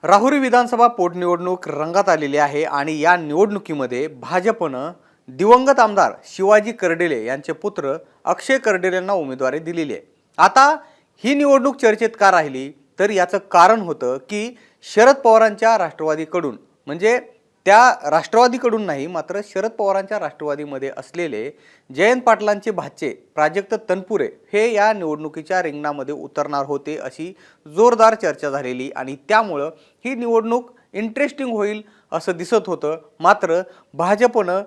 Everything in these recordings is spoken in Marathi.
राहुरी विधानसभा पोटनिवडणूक रंगात आलेली आहे आणि या निवडणुकीमध्ये भाजपनं दिवंगत आमदार शिवाजी कर्डिले यांचे पुत्र अक्षय कर्डिले यांना उमेदवारी दिलेली आहे। आता ही निवडणूक चर्चेत का राहिली तर याचं कारण होतं की शरद पवारांच्या राष्ट्रवादीकडून म्हणजे त्या राष्ट्रवादीकडून नाही मात्र शरद पवारांच्या राष्ट्रवादीमध्ये असलेले जयंत पाटलांचे भाचे प्राजक्त तनपुरे हे या निवडणुकीच्या रिंगणामध्ये उतरणार होते अशी जोरदार चर्चा झालेली आणि त्यामुळे ही निवडणूक इंटरेस्टिंग होईल असं दिसत होतं। मात्र भाजपनं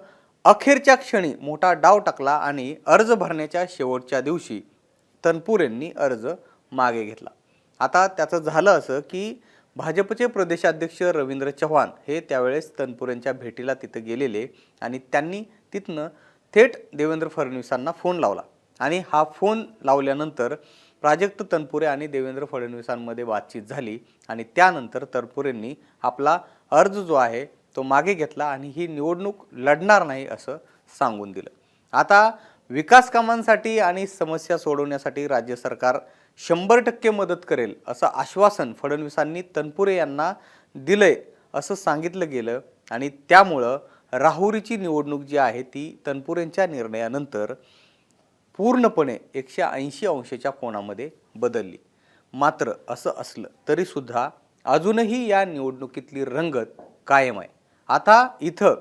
अखेरच्या क्षणी मोठा डाव टाकला आणि अर्ज भरण्याच्या शेवटच्या दिवशी तनपुरेंनी अर्ज मागे घेतला। आता त्याचं झालं असं की भाजपचे प्रदेशाध्यक्ष रवींद्र चव्हाण हे त्यावेळेस तनपुरेंच्या भेटीला तिथे गेलेले आणि त्यांनी तिथनं थेट देवेंद्र फडणवीसांना फोन लावला आणि हा फोन लावल्यानंतर प्राजक्त तनपुरे आणि देवेंद्र फडणवीसांमध्ये बातचीत झाली आणि त्यानंतर तनपुरेंनी आपला अर्ज जो आहे तो मागे घेतला आणि ही निवडणूक लढणार नाही असं सांगून दिलं। आता विकास कामांसाठी आणि समस्या सोडवण्यासाठी राज्य सरकार 100% मदत करेल असं आश्वासन फडणवीसांनी तनपुरे यांना दिलंय असं सांगितलं गेलं आणि त्यामुळं राहुरीची निवडणूक जी आहे ती तनपुरेंच्या निर्णयानंतर पूर्णपणे 180 अंशाच्या कोनामध्ये बदलली। मात्र असं असलं तरी सुद्धा अजूनही या निवडणुकीतली रंगत कायम आहे। आता इथं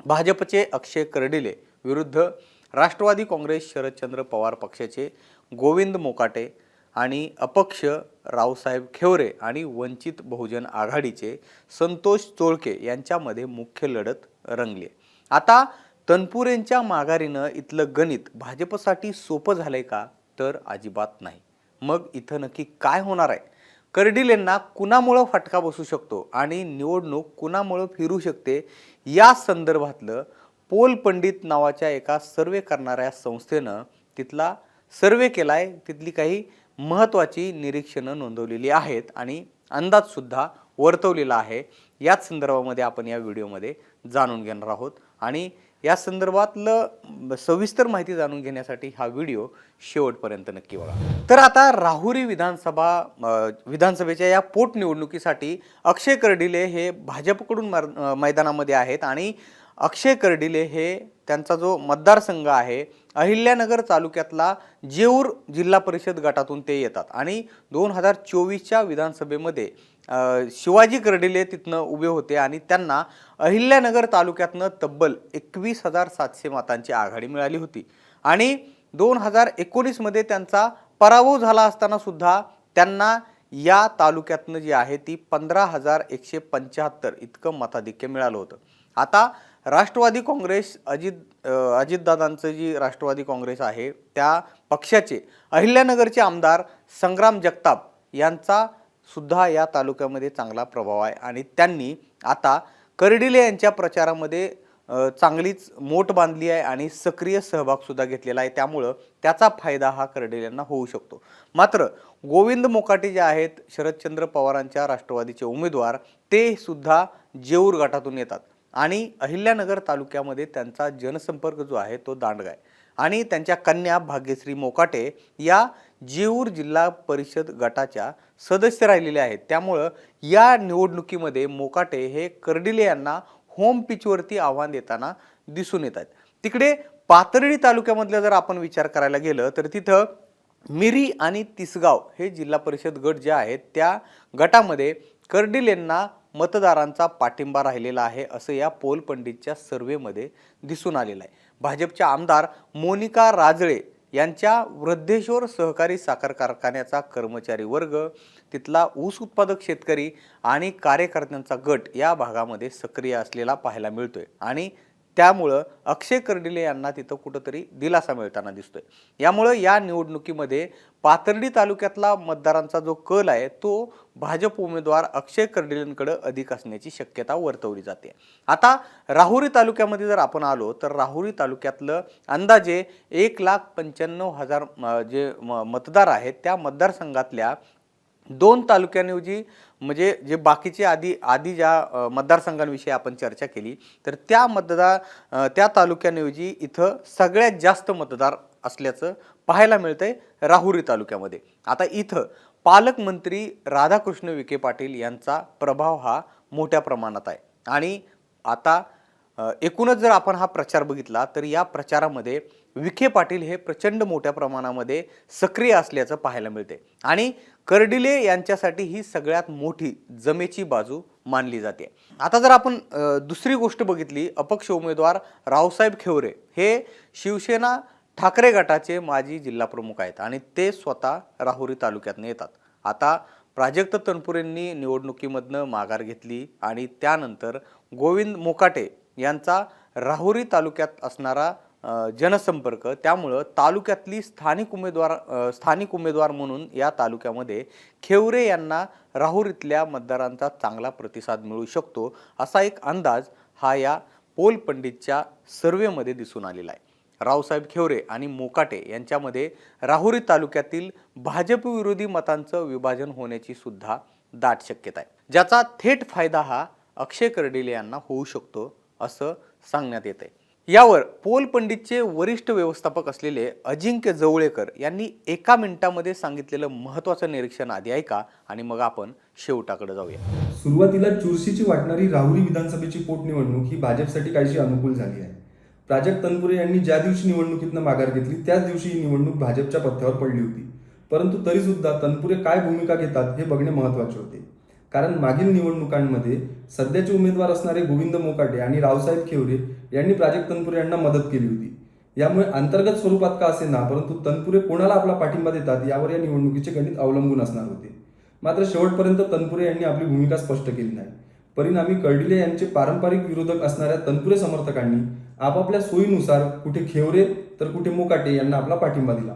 भाजपचे अक्षय कर्डिले विरुद्ध राष्ट्रवादी काँग्रेस शरदचंद्र पवार पक्षाचे गोविंद मोकाटे आणि अपक्ष रावसाहेब खेवरे आणि वंचित बहुजन आघाडीचे संतोष चोळके यांच्यामध्ये मुख्य लढत रंगली। आता तनपुरेंच्या माघारीनं इथलं गणित भाजपसाठी सोपं झालंय का तर अजिबात नाही। मग इथं नक्की काय होणार आहे, कर्डिलेंना कुणामुळे फटका बसू शकतो आणि निवडणूक कुणामुळे फिरू शकते या संदर्भातलं पोल पंडित नावाच्या एका सर्वे करणाऱ्या संस्थेनं तिथला सर्वे केलाय। तिथली काही महत्त्वाची निरीक्षणं नोंदवलेली आहेत आणि अंदाज सुद्धा वर्तवलेला आहे। याच संदर्भामध्ये आपण या व्हिडिओमध्ये जाणून घेणार आहोत आणि या संदर्भातलं सविस्तर माहिती जाणून घेण्यासाठी हा व्हिडिओ शेवटपर्यंत नक्की बघा। तर आता राहुरी विधानसभेच्या या पोटनिवडणुकीसाठी अक्षय कर्डिले हे भाजपकडून मैदानामध्ये आहेत आणि अक्षय कर्डिले हे त्यांचा जो मतदारसंघ आहे अहिल्यानगर तालुक्यातला जेऊर जिल्हा परिषद गटातून ते येतात आणि 2024च्या विधानसभेमध्ये शिवाजी कर्डिले तिथनं उभे होते आणि त्यांना अहिल्यानगर तालुक्यातनं तब्बल 21,700 मतांची आघाडी मिळाली होती आणि 2019 मध्ये त्यांचा पराभव झाला असताना सुद्धा त्यांना या तालुक्यातनं जी आहे ती 15,175 इतकं मताधिक्य मिळालं होतं। आता राष्ट्रवादी काँग्रेस अजितदादांचं जी राष्ट्रवादी काँग्रेस आहे त्या पक्षाचे अहिल्यानगरचे आमदार संग्राम जगताप यांचा सुद्धा या तालुक्यामध्ये चांगला प्रभाव आहे आणि त्यांनी आता कर्डिले यांच्या प्रचारामध्ये चांगलीच मोठ बांधली आहे आणि सक्रिय सहभाग सुद्धा घेतलेला आहे। त्यामुळं त्याचा फायदा हा कर्डिलेंना होऊ शकतो। मात्र गोविंद मोकाटे जे आहेत शरदचंद्र पवारांच्या राष्ट्रवादीचे उमेदवार ते सुद्धा जेऊर गटातून येतात आणि अहिल्यानगर तालुक्यामध्ये त्यांचा जनसंपर्क जो आहे तो दांडगा आहे आणि त्यांच्या कन्या भाग्यश्री मोकाटे या जेऊर जिल्हा परिषद गटाच्या सदस्य राहिलेल्या आहेत। त्यामुळं या निवडणुकीमध्ये मोकाटे हे कर्डिले यांना होम पिचवरती आव्हान देताना दिसून येत आहेत। तिकडे पाथर्डी तालुक्यामधला जर आपण विचार करायला गेलं तर तिथं मिरी आणि तिसगाव हे जिल्हा परिषद गट जे आहेत त्या गटामध्ये कर्डिलेंना मतदारांचा पाठिंबा राहिलेला आहे असं या पोल पंडितच्या सर्वेमध्ये दिसून आलेलं आहे। भाजपच्या आमदार मोनिका राजळे यांच्या वृद्धेश्वर सहकारी साखर कारखान्याचा कर्मचारी वर्ग तिथला ऊस उत्पादक शेतकरी आणि कार्यकर्त्यांचा गट या भागामध्ये सक्रिय असलेला पाहायला मिळतोय आणि त्यामुळं अक्षय कर्डिले यांना तिथं कुठंतरी दिलासा मिळताना दिसतोय। यामुळं या निवडणुकीमध्ये पाथर्डी तालुक्यातला मतदारांचा जो कल आहे तो भाजप उमेदवार अक्षय कर्डिलेंकडे अधिक असण्याची शक्यता वर्तवली जाते। आता राहुरी तालुक्यामध्ये जर आपण आलो तर राहुरी तालुक्यातलं अंदाजे 1,95,000 जे मतदार आहेत त्या मतदारसंघातल्या 2 तालुक्यांऐवजी म्हणजे जे बाकीचे आधी ज्या मतदारसंघांविषयी आपण चर्चा केली तर त्या तालुक्यांऐवजी इथं सगळ्यात जास्त मतदार असल्याचं पाहायला मिळतंय राहुरी तालुक्यामध्ये। आता इथं पालकमंत्री राधाकृष्ण विखे पाटील यांचा प्रभाव हा मोठ्या प्रमाणात आहे आणि आता एकूणच जर आपण हा प्रचार बघितला तर या प्रचारामध्ये विखे पाटील हे प्रचंड मोठ्या प्रमाणामध्ये सक्रिय असल्याचं पाहायला मिळते आणि कर्डिले यांच्यासाठी ही सगळ्यात मोठी जमेची बाजू मानली जाते। आता जर आपण दुसरी गोष्ट बघितली, अपक्ष उमेदवार रावसाहेब खेवरे हे शिवसेना ठाकरे गटाचे माजी जिल्हा प्रमुख आहेत आणि ते स्वतः राहुरी तालुक्यातून येतात। आता प्राजक्त तनपुरेंनी निवडणुकीमधनं माघार घेतली आणि त्यानंतर गोविंद मोकाटे यांचा राहुरी तालुक्यात असणारा जनसंपर्क, त्यामुळं तालुक्यातली स्थानिक उमेदवार म्हणून या तालुक्यामध्ये खेवरे यांना राहुरीतल्या मतदारांचा चांगला प्रतिसाद मिळू शकतो असा एक अंदाज हा या पोल पंडितच्या सर्वेमध्ये दिसून आलेला आहे। रावसाहेब खेवरे आणि मोकाटे यांच्यामध्ये राहुरी तालुक्यातील भाजप विरोधी मतांचं विभाजन होण्याची सुद्धा दाट शक्यता आहे, ज्याचा थेट फायदा हा अक्षय कर्डिले यांना होऊ शकतो असं सांगण्यात येत आहे। यावर पोल पंडितचे वरिष्ठ व्यवस्थापक असलेले अजिंक्य जवळेकर यांनी एका मिनिटामध्ये सांगितलेलं महत्त्वाचं निरीक्षण आधी ऐका आणि मग आपण शेवटाकडे जाऊया। सुरुवातीला चुरशीची वाटणारी राहुरी विधानसभेची पोटनिवडणूक ही भाजपसाठी काहीशी अनुकूल झाली आहे। प्राजक्त तनपुरे यांनी ज्या दिवशी निवडणुकीतनं माघार घेतली त्याच दिवशी ही निवडणूक भाजपच्या पथ्यावर पडली होती, परंतु तरी सुद्धा तनपुरे काय भूमिका घेतात हे बघणे महत्त्वाचे होते, कारण मागील निवडणुकांमध्ये सध्याचे उमेदवार असणारे गोविंद मोकाटे आणि रावसाहेब खेवरे यांनी प्राजक्त तनपुरे यांना मदत केली होती। यामुळे अंतर्गत स्वरूपात का असेना, परंतु तनपुरे कोणाला आपला पाठिंबा देतात यावर या निवडणुकीचे गणित अवलंबून असणार होते। मात्र शेवटपर्यंत तनपुरे यांनी आपली भूमिका स्पष्ट केली नाही। परिणामी कर्डिले यांचे पारंपरिक विरोधक असणाऱ्या तनपुरे समर्थकांनी आपापल्या सोयीनुसार कुठे खेवरे तर कुठे मोकाटे यांना आपला पाठिंबा दिला।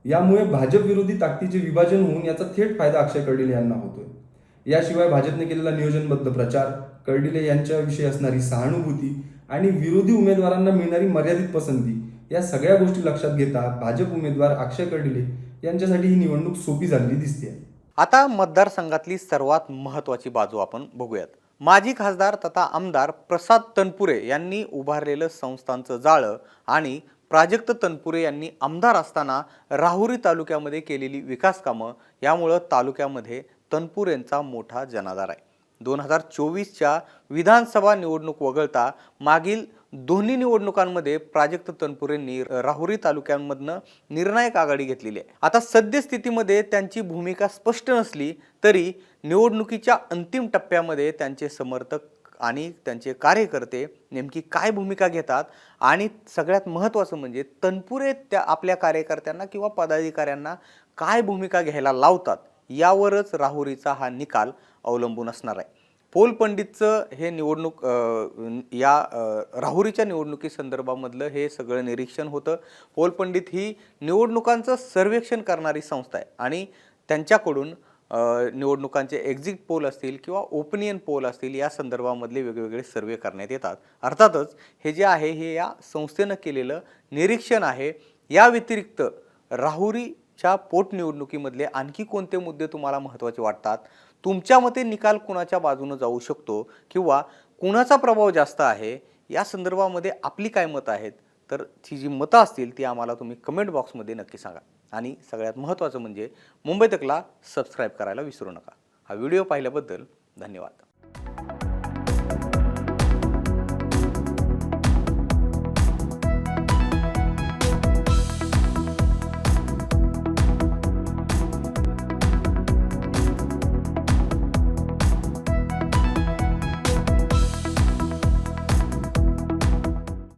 यामुळे भाजप विरोधी ताकदीचे विभाजन होऊन याचा थेट फायदा अक्षय कर्डिले यांना होतोय। याशिवाय भाजपने केलेला नियोजनबद्ध प्रचार, कर्डिले यांच्याविषयी असणारी सहानुभूती आणि विरोधी उमेदवारांना मिळणारी मर्यादित पसंती या सगळ्या गोष्टी लक्षात घेता भाजप उमेदवार अक्षय कर्डिले यांच्यासाठी ही निवडणूक सोपी झालेली दिसते। आता मतदारसंघातली सर्वात महत्त्वाची बाजू आपण बघूयात। माजी खासदार तथा आमदार प्रसाद तनपुरे यांनी उभारलेलं संस्थांचं जाळं आणि प्राजक्त तनपुरे यांनी आमदार असताना राहुरी तालुक्यामध्ये केलेली विकास कामं यामुळं तालुक्यामध्ये तनपुरेंचा मोठा जनाधार आहे। 2024च्या विधानसभा निवडणूक वगळता मागील दोन्ही निवडणुकांमध्ये प्राजक्त तनपुरेंनी राहुरी तालुक्यांमधनं निर्णायक आघाडी घेतलेली आहे। आता सद्यस्थितीमध्ये त्यांची भूमिका स्पष्ट नसली तरी निवडणुकीच्या अंतिम टप्प्यामध्ये त्यांचे समर्थक आणि त्यांचे कार्यकर्ते नेमकी काय भूमिका घेतात आणि सगळ्यात महत्त्वाचं म्हणजे तनपुरे त्या आपल्या कार्यकर्त्यांना किंवा पदाधिकाऱ्यांना काय भूमिका घ्यायला लावतात यावरच राहुरीचा हा निकाल अवलंबून असणार आहे। पोल पंडितचं हे निवडणूक राहुरीच्या निवडणुकी संदर्भामधलं हे सगळं निरीक्षण होतं। पोल पंडित ही निवडणुकांचं सर्वेक्षण करणारी संस्था आहे आणि त्यांच्याकडून निवडणुकांचे एक्झिट पोल असतील किंवा ओपिनियन पोल असतील या संदर्भामधले वेगवेगळे सर्वे करण्यात येतात। अर्थातच हे जे आहे हे या संस्थेनं केलेलं निरीक्षण आहे। या व्यतिरिक्त राहुरीच्या पोटनिवडणुकीमधले आणखी कोणते मुद्दे तुम्हाला महत्त्वाचे वाटतात, तुमच्या मते निकाल कुणाच्या बाजूने जाऊ शकतो किंवा कुणाचा प्रभाव जास्त आहे या संदर्भामध्ये आपली काय मतं आहेत, तर ती जी मतं असतील ती आम्हाला तुम्ही कमेंट बॉक्समध्ये नक्की सांगा। आणि सगळ्यात महत्त्वाचं म्हणजे मुंबई तकला सबस्क्राईब करायला विसरू नका। हा व्हिडिओ पाहिल्याबद्दल धन्यवाद।